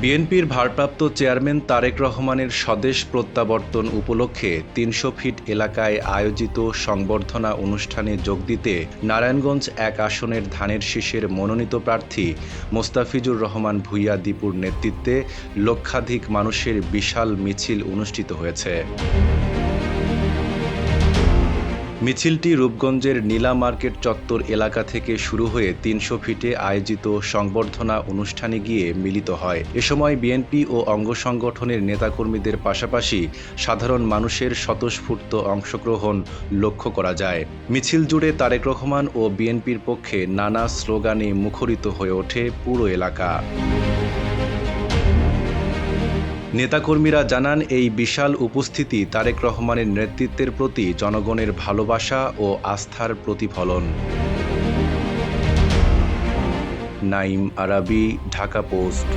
বিএনপির ভারপ্রাপ্ত চেয়ারম্যান তারেক রহমানের স্বদেশ প্রত্যাবর্তন উপলক্ষে ৩০০ ফিট এলাকায় আয়োজিত সংবর্ধনা অনুষ্ঠানে যোগ দিতে নারায়ণগঞ্জ ১ আসনের ধানের শীষের মনোনীত প্রার্থী মোস্তাফিজুর রহমান ভূঁইয়া দীপুর নেতৃত্বে লক্ষাধিক মানুষের বিশাল মিছিল অনুষ্ঠিত হয়েছে। মিছিলটি রূপগঞ্জের নীলা মার্কেট চত্বর এলাকা থেকে শুরু হয়ে ৩০০ ফিটে আয়োজিত সংবর্ধনা অনুষ্ঠানে গিয়ে মিলিত হয়। এ সময় বিএনপি ও অঙ্গ সংগঠনের নেতাকর্মীদের পাশাপাশি সাধারণ মানুষের স্বতঃস্ফূর্ত অংশগ্রহণ লক্ষ্য করা যায়। মিছিল জুড়ে তারেক রহমান ও বিএনপির পক্ষে নানা স্লোগানে মুখরিত হয়ে ওঠে পুরো এলাকা। নেতাকর্মীরা জানান, এই বিশাল উপস্থিতি তারেক রহমানের নেতৃত্বের প্রতি জনগণের ভালোবাসা ও আস্থার প্রতিফলন। নাঈম আরাবী, ঢাকা পোস্ট।